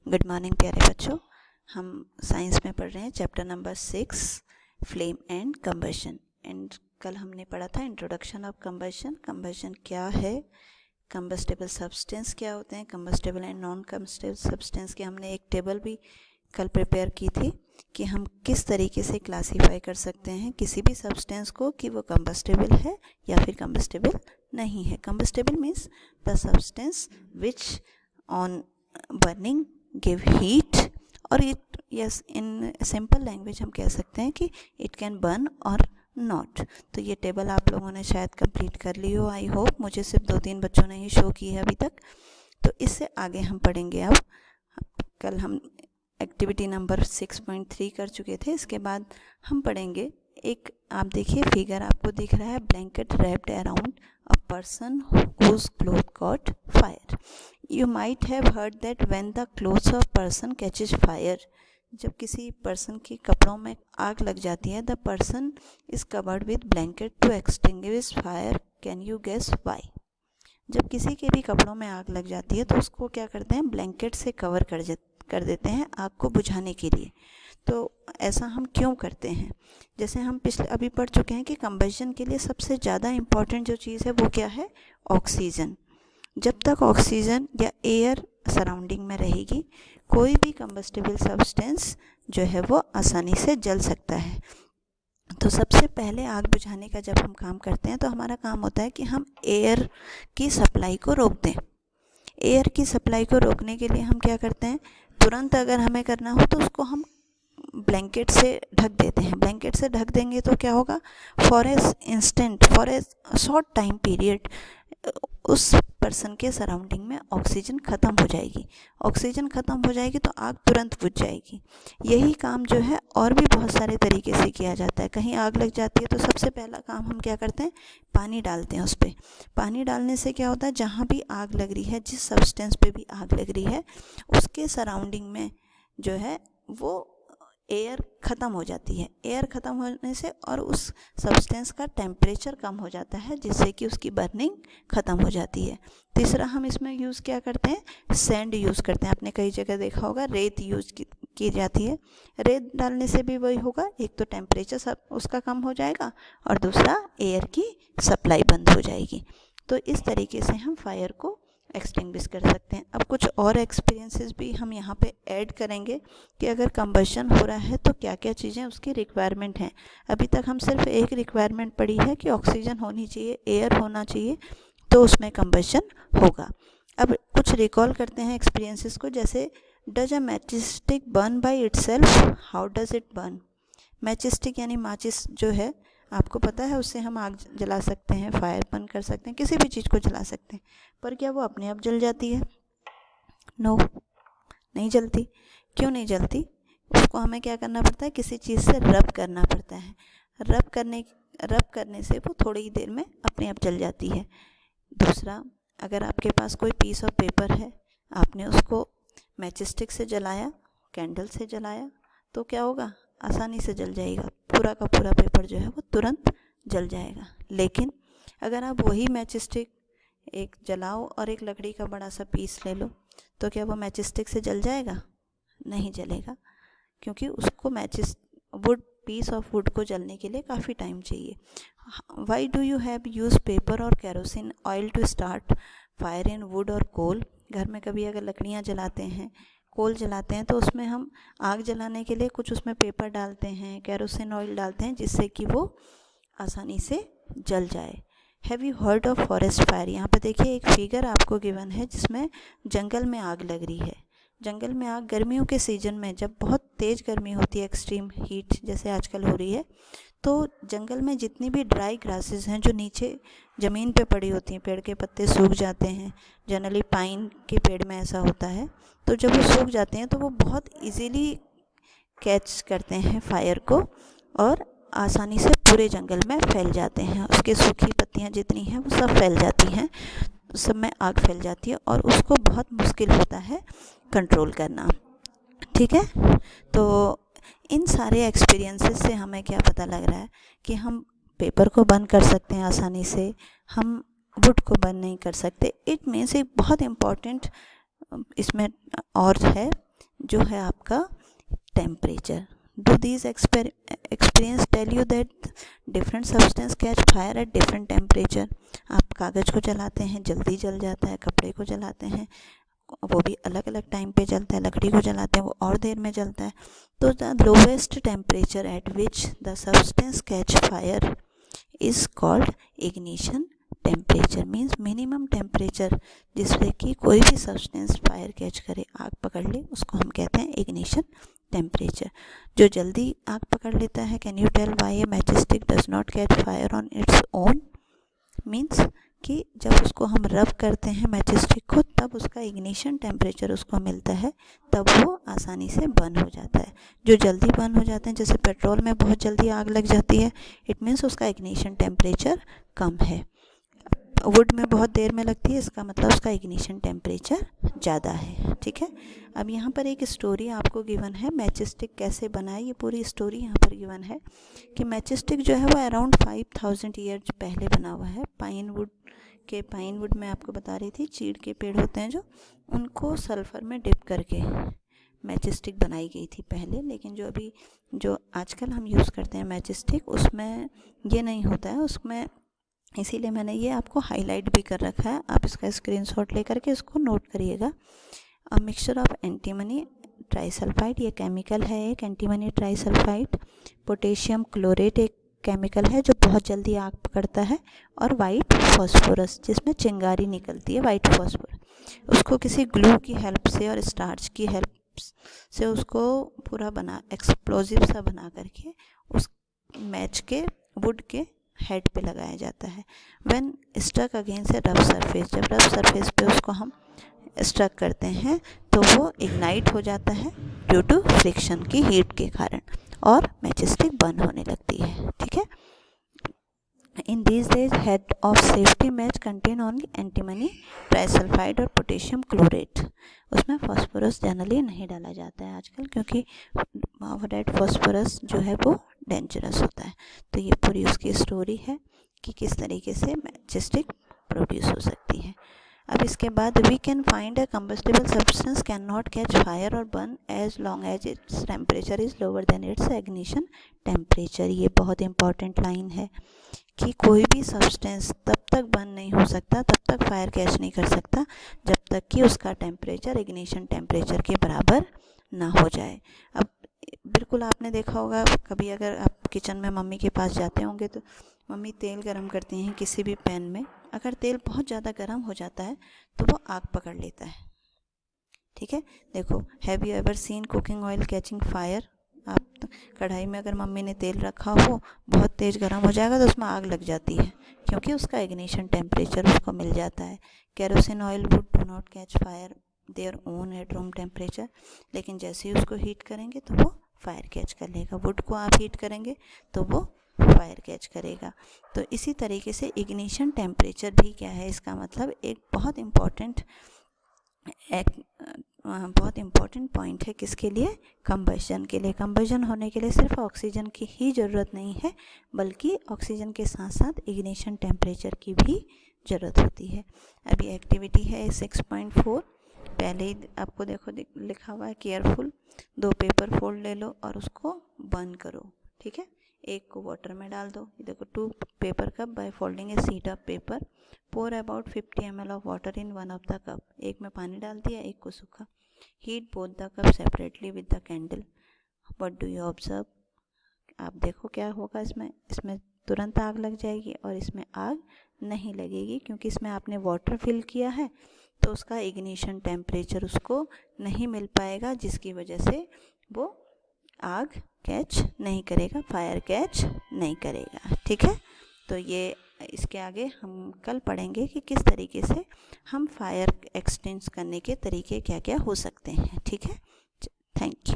Good morning प्यारे बच्चों। हम साइंस में पढ़ रहे हैं chapter number 6 flame and combustion. And कल हमने पढ़ा था इंट्रोडक्शन ऑफ कंबशन। कंबशन क्या है, कंबस्टेबल सब्सटेंस क्या होते हैं, combustible and non combustible substance की हमने एक टेबल भी कल प्रिपेयर की थी कि हम किस तरीके से क्लासीफाई कर सकते हैं किसी भी सब्सटेंस को कि वो कंबस्टेबल है या फिर कंबस्टेबल नहीं है। Combustible means the substance which on burning give heat, और it yes in simple language हम कह सकते हैं कि इट कैन बर्न और नॉट। तो ये टेबल आप लोगों ने शायद कंप्लीट कर ली हो, आई होप। मुझे सिर्फ 2-3 बच्चों ने ही शो की है अभी तक। तो इससे आगे हम पढ़ेंगे। अब कल हम एक्टिविटी नंबर 6.3 कर चुके थे। इसके बाद हम पढ़ेंगे एक, आप देखिए फिगर आपको दिख रहा है, blanket wrapped around a person whose cloth caught fire. You might have heard that when the clothes of person catches fire, जब किसी पर्सन के कपड़ों में आग लग जाती है, the person is covered with blanket to extinguish fire. Can you guess why? जब किसी के भी कपड़ों में आग लग जाती है तो उसको क्या करते हैं, ब्लैंकेट से कवर कर देते हैं आग को बुझाने के लिए। तो ऐसा हम क्यों करते हैं? जैसे हम अभी पढ़ चुके हैं कि कंबशन के लिए सबसे ज़्यादा इम्पॉर्टेंट जो चीज़ है वो क्या है, ऑक्सीजन। जब तक ऑक्सीजन या एयर सराउंडिंग में रहेगी, कोई भी कंबस्टेबल सब्सटेंस जो है वो आसानी से जल सकता है। तो सबसे पहले आग बुझाने का जब हम काम करते हैं तो हमारा काम होता है कि हम एयर की सप्लाई को रोक दें। एयर की सप्लाई को रोकने के लिए हम क्या करते हैं, तुरंत अगर हमें करना हो तो उसको हम ब्लैंकेट से ढक देते हैं। ब्लैंकेट से ढक देंगे तो क्या होगा, for a short time period उस पर्सन के सराउंडिंग में ऑक्सीजन ख़त्म हो जाएगी। ऑक्सीजन ख़त्म हो जाएगी तो आग तुरंत बुझ जाएगी। यही काम जो है और भी बहुत सारे तरीके से किया जाता है। कहीं आग लग जाती है तो सबसे पहला काम हम क्या करते हैं, पानी डालते हैं उस पर। पानी डालने से क्या होता है, जहाँ भी आग लग रही है, जिस सब्सटेंस पे भी आग लग रही है, उसके सराउंडिंग में जो है वो एयर ख़त्म हो जाती है। एयर ख़त्म होने से और उस सब्सटेंस का टेम्परेचर कम हो जाता है, जिससे कि उसकी बर्निंग ख़त्म हो जाती है। तीसरा हम इसमें यूज़ क्या करते हैं, सैंड यूज़ करते हैं। आपने कई जगह देखा होगा रेत यूज़ की जाती है। रेत डालने से भी वही होगा, एक तो टेम्परेचर सब उसका कम हो जाएगा और दूसरा एयर की सप्लाई बंद हो जाएगी। तो इस तरीके से हम फायर को एक्सटिंग्विश कर सकते हैं। अब कुछ और एक्सपीरियंसेस भी हम यहाँ पे ऐड करेंगे कि अगर कंबशन हो रहा है तो क्या क्या चीज़ें उसकी रिक्वायरमेंट हैं। अभी तक हम सिर्फ एक रिक्वायरमेंट पढ़ी है कि ऑक्सीजन होनी चाहिए, एयर होना चाहिए, तो उसमें कंबशन होगा। अब कुछ रिकॉल करते हैं एक्सपीरियंसेस को। जैसे does a matchstick burn by itself, how does it burn? Matchstick यानी माचिस जो है, आपको पता है उससे हम आग जला सकते हैं, फायर बर्न कर सकते हैं, किसी भी चीज़ को जला सकते हैं। पर क्या वो अपने आप जल जाती है? नो, नहीं जलती। क्यों नहीं जलती? उसको हमें क्या करना पड़ता है, किसी चीज़ से रब करना पड़ता है। रब करने से वो थोड़ी ही देर में अपने आप जल जाती है। दूसरा, अगर आपके पास कोई पीस ऑफ पेपर है, आपने उसको मैचस्टिक से जलाया, कैंडल से जलाया, तो क्या होगा, आसानी से जल जाएगा। पूरा का पूरा पेपर जो है वो तुरंत जल जाएगा। लेकिन अगर आप वही मैचस्टिक एक जलाओ और एक लकड़ी का बड़ा सा पीस ले लो, तो क्या वो मैचस्टिक से जल जाएगा? नहीं जलेगा, क्योंकि उसको पीस ऑफ वुड को जलने के लिए काफ़ी टाइम चाहिए। Why do you have use paper और kerosene oil to start fire in wood और कोल? घर में कभी अगर लकड़ियाँ जलाते हैं, कोल जलाते हैं, तो उसमें हम आग जलाने के लिए कुछ उसमें पेपर डालते हैं, केरोसिन ऑयल डालते हैं, जिससे कि वो आसानी से जल जाए। Have you heard of forest fire? यहाँ पे देखिए एक फिगर आपको गिवन है जिसमें जंगल में आग लग रही है। जंगल में आग गर्मियों के सीज़न में, जब बहुत तेज़ गर्मी होती है, एक्सट्रीम हीट जैसे आजकल हो रही है, तो जंगल में जितनी भी ड्राई ग्रासेस हैं जो नीचे ज़मीन पे पड़ी होती हैं, पेड़ के पत्ते सूख जाते हैं, जनरली पाइन के पेड़ में ऐसा होता है, तो जब वो सूख जाते हैं तो वो बहुत इजीली कैच करते हैं फायर को और आसानी से पूरे जंगल में फैल जाते हैं। उसके सूखी पत्तियाँ जितनी हैं वो सब फैल जाती हैं, सब में आग फैल जाती है और उसको बहुत मुश्किल होता है कंट्रोल करना। ठीक है, तो इन सारे एक्सपीरियंसेस से हमें क्या पता लग रहा है कि हम पेपर को बर्न कर सकते हैं आसानी से, हम वुड को बर्न नहीं कर सकते। इट मीन्स एक बहुत इम्पॉर्टेंट इसमें और है जो है आपका temperature. Do these experience tell you that different substance catch fire at different temperature. आप कागज़ को जलाते हैं जल्दी जल जाता है, कपड़े को जलाते हैं वो भी अलग अलग टाइम पे जलता है, लकड़ी को जलाते हैं वो और देर में जलता है। तो the lowest temperature at which the substance catch fire is called ignition temperature. Means minimum temperature जिससे कि कोई भी सब्सटेंस फायर कैच करे, आग पकड़ ले, उसको हम कहते हैं इग्निशन टेम्परेचर। जो जल्दी आग पकड़ लेता है, can you tell why a matchstick does not catch fire on its own. Means कि जब उसको हम रब करते हैं मैचस्टिक को तब उसका इग्निशन टेम्परेचर उसको मिलता है, तब वो आसानी से बर्न हो जाता है। जो जल्दी बर्न हो जाते हैं, जैसे पेट्रोल में बहुत जल्दी आग लग जाती है, इट मीन्स उसका इग्निशन टेम्परेचर कम है। वुड में बहुत देर में लगती है, इसका मतलब उसका इग्निशन टेम्परेचर ज़्यादा है। ठीक है, अब यहाँ पर एक स्टोरी आपको गिवन है, मैचस्टिक कैसे बनाए, ये पूरी स्टोरी यहाँ पर गिवन है कि मैचस्टिक जो है वो अराउंड 5000 ईयर्स पहले बना हुआ है। पाइन वुड में आपको बता रही थी, चीड़ के पेड़ होते हैं जो, उनको सल्फ़र में डिप करके मैचस्टिक बनाई गई थी पहले। लेकिन जो आजकल हम यूज़ करते हैं मैचस्टिक, उसमें ये नहीं होता है, उसमें इसीलिए मैंने ये आपको हाईलाइट भी कर रखा है। आप इसका स्क्रीनशॉट लेकर के इसको नोट करिएगा। A mixture of antimony trisulphide, ये केमिकल है एक एंटीमनी ट्राइसल्फाइड। पोटेशियम क्लोरेट एक केमिकल है जो बहुत जल्दी आग पकड़ता है। और वाइट फॉस्फोरस, जिसमें चिंगारी निकलती है, वाइट फॉस्फोरस, उसको किसी ग्लू की हेल्प से और स्टार्च की हेल्प से उसको पूरा एक्सप्लोजिव सा बना करके उस मैच के वुड के हेड पे लगाया जाता है। When stuck against a rough surface, जब रफ सरफेस पे उसको हम स्टक करते हैं तो वो इग्नाइट हो जाता है ड्यू टू फ्रिक्शन की हीट के कारण, और मैचस्टिक बर्न होने लगती है। ठीक है, in these days head of safety match contain only antimony trisulphide और पोटेशियम क्लोरेट। उसमें फॉस्फोरस जनरली नहीं डाला जाता है आजकल, क्योंकि रेड फॉस्फोरस जो है वो डेंजरस होता है। तो ये पूरी उसकी स्टोरी है कि किस तरीके से मैचस्टिक प्रोड्यूस हो सकती है। अब इसके बाद we can find a combustible substance can not catch fire और burn as long as its temperature is lower than its ignition temperature. ये बहुत इंपॉर्टेंट लाइन है कि कोई भी सब्सटेंस तब तक बर्न नहीं हो सकता, तब तक फायर कैच नहीं कर सकता, जब तक कि उसका टेम्परेचर इग्निशन टेम्परेचर के बराबर ना हो जाए। अब बिल्कुल आपने देखा होगा कभी, अगर आप किचन में मम्मी के पास जाते होंगे तो मम्मी तेल गरम करती हैं किसी भी पैन में, अगर तेल बहुत ज़्यादा गर्म हो जाता है तो वो आग पकड़ लेता है। ठीक है, देखो, have you ever seen cooking oil catching fire. आप कढ़ाई में अगर मम्मी ने तेल रखा हो, बहुत तेज़ गर्म हो जाएगा तो उसमें आग लग जाती है, क्योंकि उसका इग्निशन टेम्परेचर उसको मिल जाता है। Kerosene oil would do not catch fire their own at room temperature, लेकिन जैसे ही उसको हीट करेंगे तो वो फायर कैच कर लेगा। वुड को आप हीट करेंगे तो वो फायर कैच करेगा। तो इसी तरीके से इग्निशन टेम्परेचर भी क्या है, इसका मतलब एक बहुत इम्पॉर्टेंट पॉइंट है किसके लिए, कंबशन के लिए। कंबशन होने के लिए सिर्फ ऑक्सीजन की ही ज़रूरत नहीं है, बल्कि ऑक्सीजन के साथ साथ इग्निशन टेम्परेचर की भी ज़रूरत होती है। अभी एक्टिविटी है 6.4, पहले ही आपको देखो लिखा हुआ है केयरफुल। 2 पेपर फोल्ड ले लो और उसको बर्न करो। ठीक है, एक को वाटर में डाल दो, देखो 2 paper cup by folding a sheet of paper, pour about 50 ml of water in one of the cup. एक में पानी डाल दिया, एक को सूखा। Heat both the cup separately with the candle. What do you observe, आप देखो क्या होगा, इसमें तुरंत आग लग जाएगी और इसमें आग नहीं लगेगी, क्योंकि इसमें आपने वाटर फिल किया है तो उसका इग्निशन टेम्परेचर उसको नहीं मिल पाएगा, जिसकी वजह से वो आग कैच नहीं करेगा, फायर कैच नहीं करेगा। ठीक है, तो ये इसके आगे हम कल पढ़ेंगे कि किस तरीके से हम फायर एक्सटिंग्विश करने के तरीके क्या क्या हो सकते हैं। ठीक है, थैंक यू।